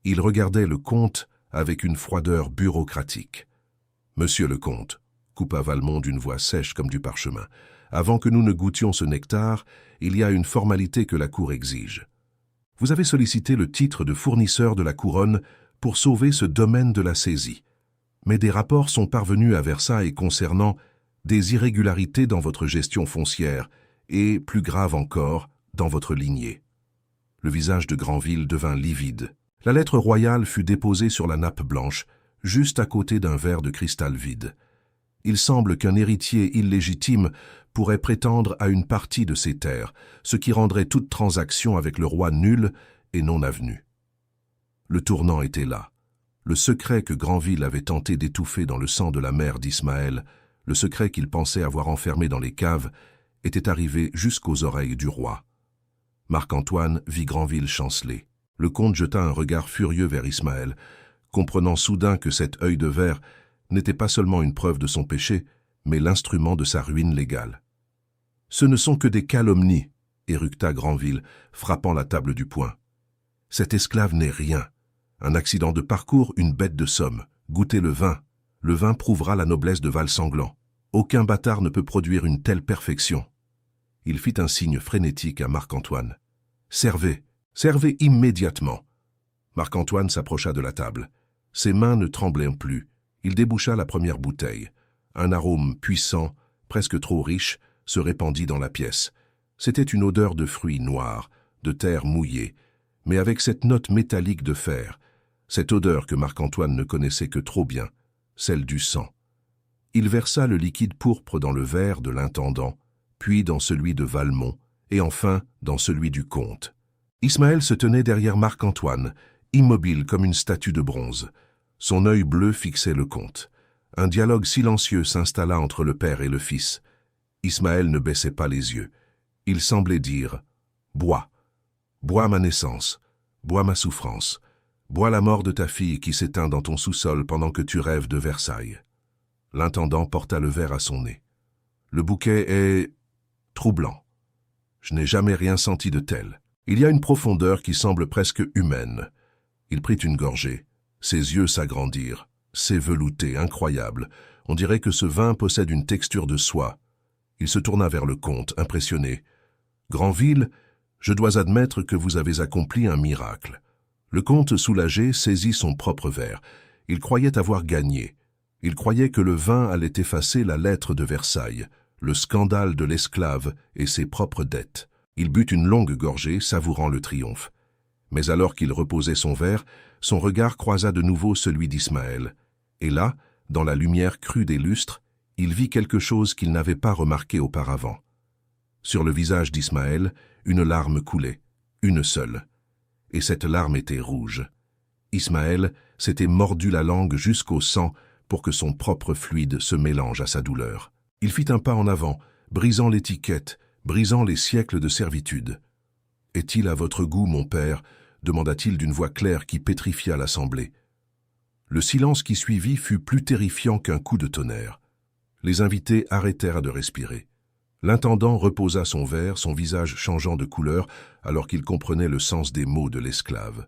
Il regardait le comte avec une froideur bureaucratique. « Monsieur le comte, » coupa Valmont d'une voix sèche comme du parchemin, « avant que nous ne goûtions ce nectar, il y a une formalité que la cour exige. Vous avez sollicité le titre de fournisseur de la couronne pour sauver ce domaine de la saisie. Mais des rapports sont parvenus à Versailles concernant des irrégularités dans votre gestion foncière et, plus grave encore, dans votre lignée. » Le visage de Granville devint livide. La lettre royale fut déposée sur la nappe blanche, juste à côté d'un verre de cristal vide. Il semble qu'un héritier illégitime pourrait prétendre à une partie de ces terres, ce qui rendrait toute transaction avec le roi nulle et non avenue. Le tournant était là. Le secret que Granville avait tenté d'étouffer dans le sang de la mère d'Ismaël, le secret qu'il pensait avoir enfermé dans les caves, était arrivé jusqu'aux oreilles du roi. Marc-Antoine vit Granville chanceler. Le comte jeta un regard furieux vers Ismaël, comprenant soudain que cet œil de verre n'était pas seulement une preuve de son péché, mais l'instrument de sa ruine légale. « Ce ne sont que des calomnies, » éructa Granville, frappant la table du poing. « Cet esclave n'est rien. Un accident de parcours, une bête de somme. Goûtez le vin. Le vin prouvera la noblesse de Val-Sanglant. Aucun bâtard ne peut produire une telle perfection. » Il fit un signe frénétique à Marc-Antoine. « Servez, servez immédiatement. » Marc-Antoine s'approcha de la table. Ses mains ne tremblaient plus. Il déboucha la première bouteille. Un arôme puissant, presque trop riche, se répandit dans la pièce. C'était une odeur de fruits noirs, de terre mouillée, mais avec cette note métallique de fer, cette odeur que Marc-Antoine ne connaissait que trop bien, celle du sang. Il versa le liquide pourpre dans le verre de l'intendant, puis dans celui de Valmont, et enfin dans celui du comte. Ismaël se tenait derrière Marc-Antoine, immobile comme une statue de bronze. Son œil bleu fixait le comte. Un dialogue silencieux s'installa entre le père et le fils. Ismaël ne baissait pas les yeux. Il semblait dire « Bois. Bois ma naissance. Bois ma souffrance. Bois la mort de ta fille qui s'éteint dans ton sous-sol pendant que tu rêves de Versailles. » L'intendant porta le verre à son nez. « Le bouquet est troublant. Je n'ai jamais rien senti de tel. Il y a une profondeur qui semble presque humaine. » Il prit une gorgée. Ses yeux s'agrandirent. C'est velouté, incroyable. On dirait que ce vin possède une texture de soie. Il se tourna vers le comte, impressionné. « Granville, je dois admettre que vous avez accompli un miracle. » Le comte, soulagé, saisit son propre verre. Il croyait avoir gagné. Il croyait que le vin allait effacer la lettre de Versailles, le scandale de l'esclave et ses propres dettes. Il but une longue gorgée, savourant le triomphe. Mais alors qu'il reposait son verre, son regard croisa de nouveau celui d'Ismaël. Et là, dans la lumière crue des lustres, il vit quelque chose qu'il n'avait pas remarqué auparavant. Sur le visage d'Ismaël, une larme coulait, une seule. Et cette larme était rouge. Ismaël s'était mordu la langue jusqu'au sang pour que son propre fluide se mélange à sa douleur. Il fit un pas en avant, brisant l'étiquette, brisant les siècles de servitude. « Est-il à votre goût, mon père ?» demanda-t-il d'une voix claire qui pétrifia l'assemblée. Le silence qui suivit fut plus terrifiant qu'un coup de tonnerre. Les invités arrêtèrent de respirer. L'intendant reposa son verre, son visage changeant de couleur, alors qu'il comprenait le sens des mots de l'esclave.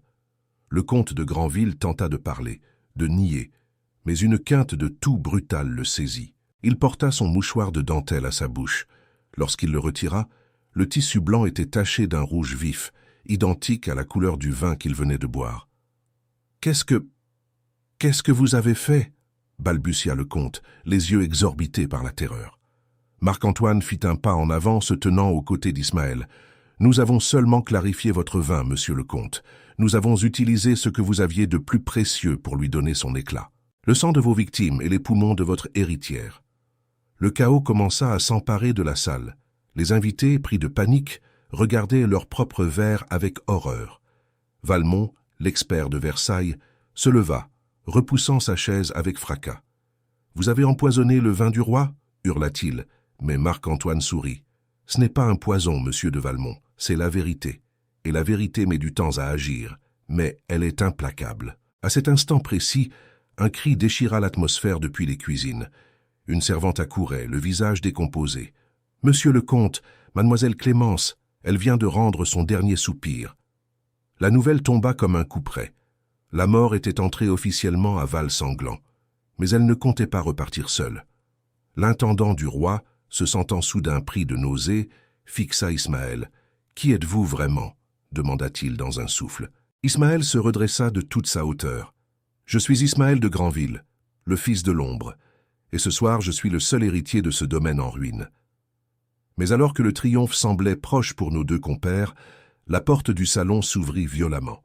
Le comte de Granville tenta de parler, de nier, mais une quinte de toux brutale le saisit. Il porta son mouchoir de dentelle à sa bouche. Lorsqu'il le retira, le tissu blanc était taché d'un rouge vif, identique à la couleur du vin qu'il venait de boire. « Qu'est-ce que vous avez fait ?» balbutia le comte, les yeux exorbités par la terreur. Marc-Antoine fit un pas en avant, se tenant aux côtés d'Ismaël. « Nous avons seulement clarifié votre vin, monsieur le comte. Nous avons utilisé ce que vous aviez de plus précieux pour lui donner son éclat. Le sang de vos victimes et les poumons de votre héritière. » Le chaos commença à s'emparer de la salle. Les invités, pris de panique, regardaient leur propre verre avec horreur. Valmont, l'expert de Versailles, se leva, repoussant sa chaise avec fracas. « Vous avez empoisonné le vin du roi » hurla-t-il, Mais Marc-Antoine sourit. « Ce n'est pas un poison, monsieur de Valmont, c'est la vérité. Et la vérité met du temps à agir, mais elle est implacable. » À cet instant précis, un cri déchira l'atmosphère depuis les cuisines. Une servante accourait, le visage décomposé. « Monsieur le comte, mademoiselle Clémence, elle vient de rendre son dernier soupir. » La nouvelle tomba comme un coup près. La mort était entrée officiellement à Val-Sanglant, mais elle ne comptait pas repartir seule. L'intendant du roi, se sentant soudain pris de nausée, fixa Ismaël. « Qui êtes-vous vraiment » demanda-t-il dans un souffle. Ismaël se redressa de toute sa hauteur. « Je suis Ismaël de Granville, le fils de l'ombre, et ce soir je suis le seul héritier de ce domaine en ruine. » Mais alors que le triomphe semblait proche pour nos deux compères, la porte du salon s'ouvrit violemment.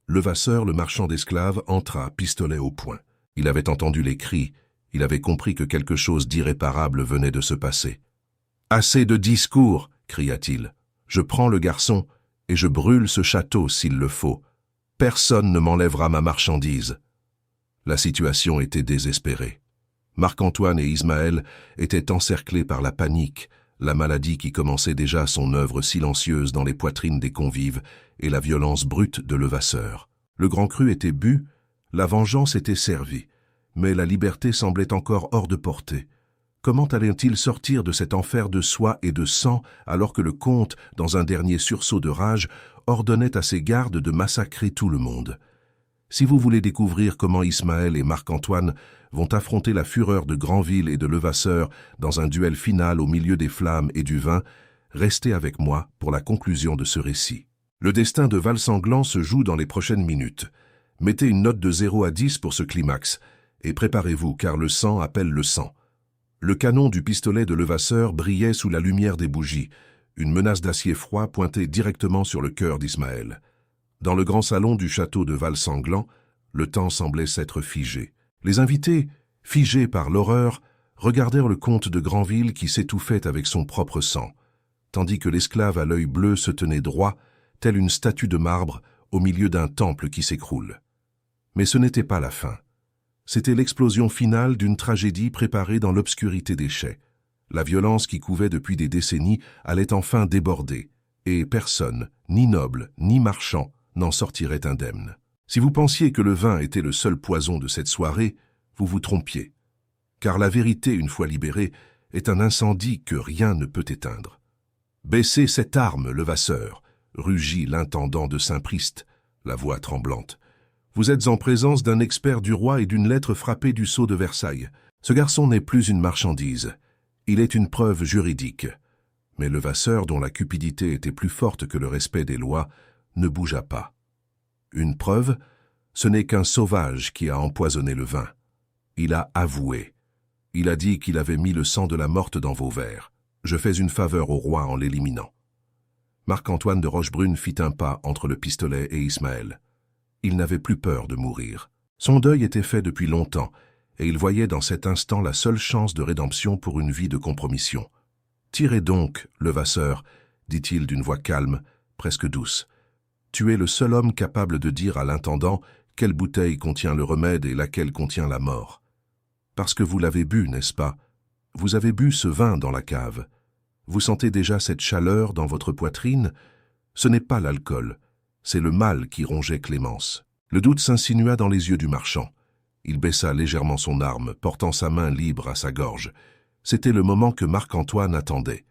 Levasseur, le marchand d'esclaves, entra, pistolet au poing. Il avait entendu les cris, il avait compris que quelque chose d'irréparable venait de se passer. « Assez de discours !» cria-t-il. « Je prends le garçon et je brûle ce château s'il le faut. Personne ne m'enlèvera ma marchandise. » La situation était désespérée. Marc-Antoine et Ismaël étaient encerclés par la panique, la maladie qui commençait déjà son œuvre silencieuse dans les poitrines des convives et la violence brute de Levasseur. Le grand cru était bu, la vengeance était servie, mais la liberté semblait encore hors de portée. Comment allait-il sortir de cet enfer de soie et de sang alors que le comte, dans un dernier sursaut de rage, ordonnait à ses gardes de massacrer tout le monde? Si vous voulez découvrir comment Ismaël et Marc-Antoine vont affronter la fureur de Granville et de Levasseur dans un duel final au milieu des flammes et du vin, restez avec moi pour la conclusion de ce récit. Le destin de Val-Sanglant se joue dans les prochaines minutes. Mettez une note de 0 à 10 pour ce climax, et préparez-vous car le sang appelle le sang. Le canon du pistolet de Levasseur brillait sous la lumière des bougies, une menace d'acier froid pointait directement sur le cœur d'Ismaël. Dans le grand salon du château de Val-Sanglant, le temps semblait s'être figé. Les invités, figés par l'horreur, regardèrent le comte de Granville qui s'étouffait avec son propre sang, tandis que l'esclave à l'œil bleu se tenait droit, telle une statue de marbre au milieu d'un temple qui s'écroule. Mais ce n'était pas la fin. C'était l'explosion finale d'une tragédie préparée dans l'obscurité des chais. La violence qui couvait depuis des décennies allait enfin déborder, et personne, ni noble, ni marchand, n'en sortirait indemne. Si vous pensiez que le vin était le seul poison de cette soirée, vous vous trompiez. Car la vérité, une fois libérée, est un incendie que rien ne peut éteindre. « Baissez cette arme, Levasseur !» rugit l'intendant de Saint-Priest, la voix tremblante. « Vous êtes en présence d'un expert du roi et d'une lettre frappée du sceau de Versailles. Ce garçon n'est plus une marchandise. Il est une preuve juridique. » Mais Levasseur, dont la cupidité était plus forte que le respect des lois, ne bougea pas. Une preuve, ce n'est qu'un sauvage qui a empoisonné le vin. Il a avoué. Il a dit qu'il avait mis le sang de la morte dans vos verres. Je fais une faveur au roi en l'éliminant. Marc-Antoine de Rochebrune fit un pas entre le pistolet et Ismaël. Il n'avait plus peur de mourir. Son deuil était fait depuis longtemps, et il voyait dans cet instant la seule chance de rédemption pour une vie de compromission. « Tirez donc, Levasseur, » dit-il d'une voix calme, presque douce. « Tu es le seul homme capable de dire à l'intendant quelle bouteille contient le remède et laquelle contient la mort. Parce que vous l'avez bu, n'est-ce pas? Vous avez bu ce vin dans la cave. Vous sentez déjà cette chaleur dans votre poitrine? Ce n'est pas l'alcool, c'est le mal qui rongeait Clémence. » Le doute s'insinua dans les yeux du marchand. Il baissa légèrement son arme, portant sa main libre à sa gorge. C'était le moment que Marc-Antoine attendait.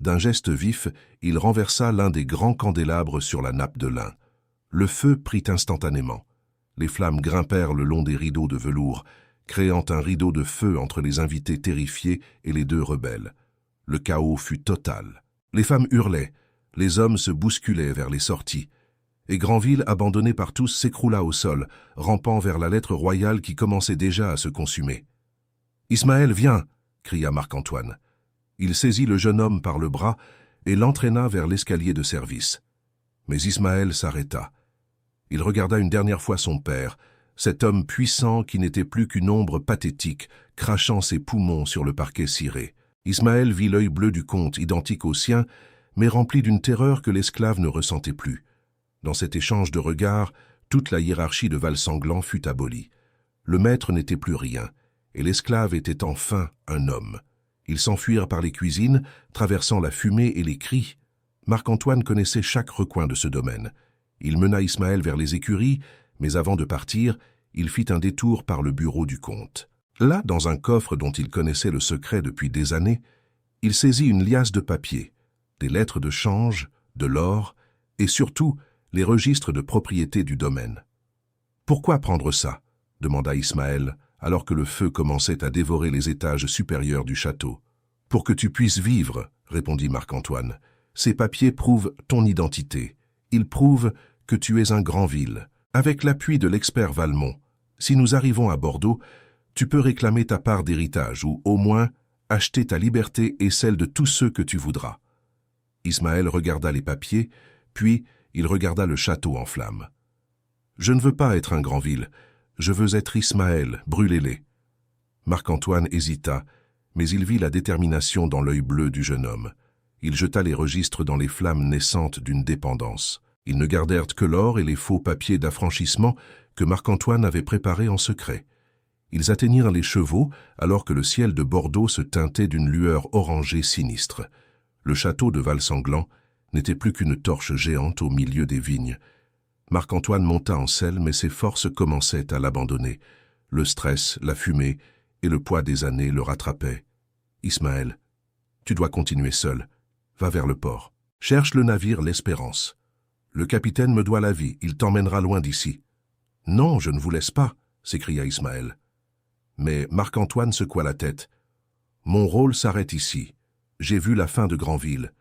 D'un geste vif, il renversa l'un des grands candélabres sur la nappe de lin. Le feu prit instantanément. Les flammes grimpèrent le long des rideaux de velours, créant un rideau de feu entre les invités terrifiés et les deux rebelles. Le chaos fut total. Les femmes hurlaient, les hommes se bousculaient vers les sorties, et Granville, abandonné par tous, s'écroula au sol, rampant vers la lettre royale qui commençait déjà à se consumer. « Ismaël, viens !» cria Marc-Antoine. Il saisit le jeune homme par le bras et l'entraîna vers l'escalier de service. Mais Ismaël s'arrêta. Il regarda une dernière fois son père, cet homme puissant qui n'était plus qu'une ombre pathétique, crachant ses poumons sur le parquet ciré. Ismaël vit l'œil bleu du comte, identique au sien, mais rempli d'une terreur que l'esclave ne ressentait plus. Dans cet échange de regards, toute la hiérarchie de Val-Sanglant fut abolie. Le maître n'était plus rien, et l'esclave était enfin un homme. Ils s'enfuirent par les cuisines, traversant la fumée et les cris. Marc-Antoine connaissait chaque recoin de ce domaine. Il mena Ismaël vers les écuries, mais avant de partir, il fit un détour par le bureau du comte. Là, dans un coffre dont il connaissait le secret depuis des années, il saisit une liasse de papier, des lettres de change, de l'or, et surtout les registres de propriété du domaine. « Pourquoi prendre ça ?» demanda Ismaël, alors que le feu commençait à dévorer les étages supérieurs du château. « Pour que tu puisses vivre, » répondit Marc-Antoine. « Ces papiers prouvent ton identité. Ils prouvent que tu es un Granville. Avec l'appui de l'expert Valmont, si nous arrivons à Bordeaux, tu peux réclamer ta part d'héritage ou, au moins, acheter ta liberté et celle de tous ceux que tu voudras. » Ismaël regarda les papiers, puis il regarda le château en flammes. « Je ne veux pas être un Granville, je veux être Ismaël, brûlez-les. » Marc-Antoine hésita, mais il vit la détermination dans l'œil bleu du jeune homme. Il jeta les registres dans les flammes naissantes d'une dépendance. Ils ne gardèrent que l'or et les faux papiers d'affranchissement que Marc-Antoine avait préparés en secret. Ils atteignirent les chevaux alors que le ciel de Bordeaux se teintait d'une lueur orangée sinistre. Le château de Valsanglan n'était plus qu'une torche géante au milieu des vignes. Marc-Antoine monta en selle, mais ses forces commençaient à l'abandonner. Le stress, la fumée et le poids des années le rattrapaient. « Ismaël, tu dois continuer seul. Va vers le port. Cherche le navire l'Espérance. Le capitaine me doit la vie, il t'emmènera loin d'ici. »« Non, je ne vous laisse pas, » s'écria Ismaël. Mais Marc-Antoine secoua la tête. « Mon rôle s'arrête ici. J'ai vu la fin de Granville.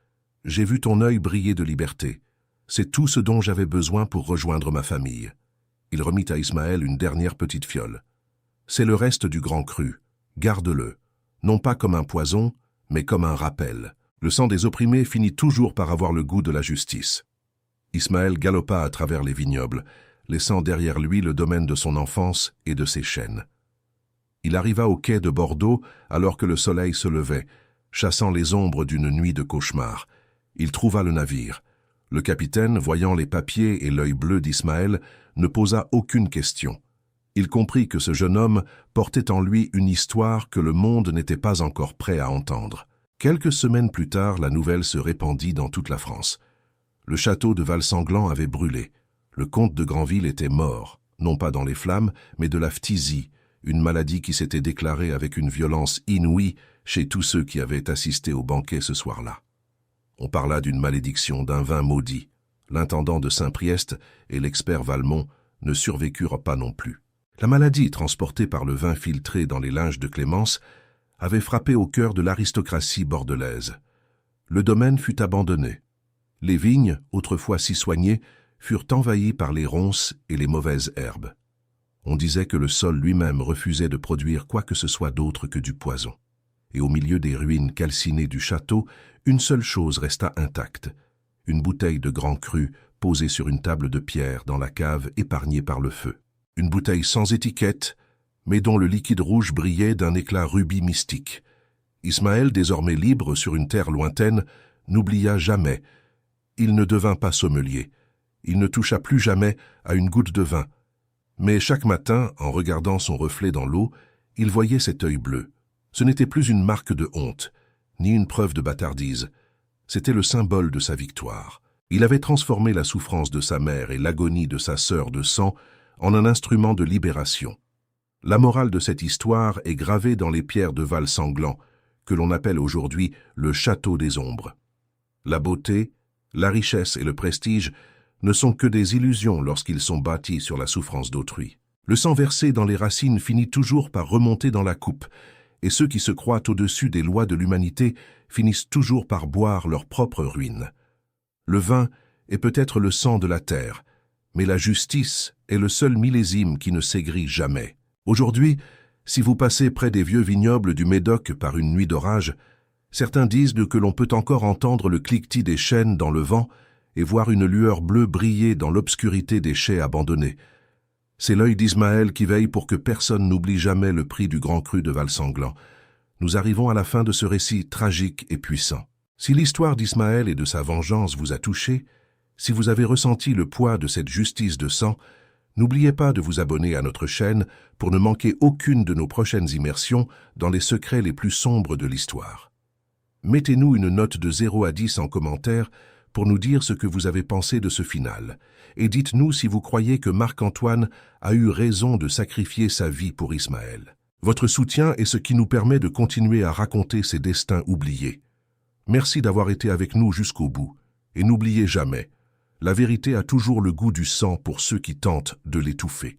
J'ai vu ton œil briller de liberté. C'est tout ce dont j'avais besoin pour rejoindre ma famille. » Il remit à Ismaël une dernière petite fiole. « C'est le reste du grand cru. Garde-le. Non pas comme un poison, mais comme un rappel. Le sang des opprimés finit toujours par avoir le goût de la justice. » Ismaël galopa à travers les vignobles, laissant derrière lui le domaine de son enfance et de ses chênes. Il arriva au quai de Bordeaux alors que le soleil se levait, chassant les ombres d'une nuit de cauchemar. Il trouva le navire. Le capitaine, voyant les papiers et l'œil bleu d'Ismaël, ne posa aucune question. Il comprit que ce jeune homme portait en lui une histoire que le monde n'était pas encore prêt à entendre. Quelques semaines plus tard, la nouvelle se répandit dans toute la France. Le château de Valsanglan avait brûlé. Le comte de Granville était mort, non pas dans les flammes, mais de la phtisie, une maladie qui s'était déclarée avec une violence inouïe chez tous ceux qui avaient assisté au banquet ce soir-là. On parla d'une malédiction, d'un vin maudit. L'intendant de Saint-Priest et l'expert Valmont ne survécurent pas non plus. La maladie, transportée par le vin filtré dans les linges de Clémence, avait frappé au cœur de l'aristocratie bordelaise. Le domaine fut abandonné. Les vignes, autrefois si soignées, furent envahies par les ronces et les mauvaises herbes. On disait que le sol lui-même refusait de produire quoi que ce soit d'autre que du poison. Et au milieu des ruines calcinées du château, une seule chose resta intacte, une bouteille de grand cru posée sur une table de pierre dans la cave épargnée par le feu. Une bouteille sans étiquette, mais dont le liquide rouge brillait d'un éclat rubis mystique. Ismaël, désormais libre sur une terre lointaine, n'oublia jamais. Il ne devint pas sommelier. Il ne toucha plus jamais à une goutte de vin. Mais chaque matin, en regardant son reflet dans l'eau, il voyait cet œil bleu. Ce n'était plus une marque de honte, ni une preuve de bâtardise. C'était le symbole de sa victoire. Il avait transformé la souffrance de sa mère et l'agonie de sa sœur de sang en un instrument de libération. La morale de cette histoire est gravée dans les pierres de Valsanglan, que l'on appelle aujourd'hui le château des ombres. La beauté, la richesse et le prestige ne sont que des illusions lorsqu'ils sont bâtis sur la souffrance d'autrui. Le sang versé dans les racines finit toujours par remonter dans la coupe, et ceux qui se croient au-dessus des lois de l'humanité finissent toujours par boire leur propre ruine. Le vin est peut-être le sang de la terre, mais la justice est le seul millésime qui ne s'aigrit jamais. Aujourd'hui, si vous passez près des vieux vignobles du Médoc par une nuit d'orage, certains disent que l'on peut encore entendre le cliquetis des chênes dans le vent et voir une lueur bleue briller dans l'obscurité des chais abandonnés. C'est l'œil d'Ismaël qui veille pour que personne n'oublie jamais le prix du grand cru de Valsanglan. Nous arrivons à la fin de ce récit tragique et puissant. Si l'histoire d'Ismaël et de sa vengeance vous a touché, si vous avez ressenti le poids de cette justice de sang, N'oubliez pas de vous abonner à notre chaîne pour ne manquer aucune de nos prochaines immersions dans les secrets les plus sombres de l'histoire. Mettez-nous une note de 0 à 10 en commentaire pour nous dire ce que vous avez pensé de ce final, et dites-nous si vous croyez que Marc-Antoine a eu raison de sacrifier sa vie pour Ismaël. Votre soutien est ce qui nous permet de continuer à raconter ces destins oubliés. Merci d'avoir été avec nous jusqu'au bout, et n'oubliez jamais, la vérité a toujours le goût du sang pour ceux qui tentent de l'étouffer.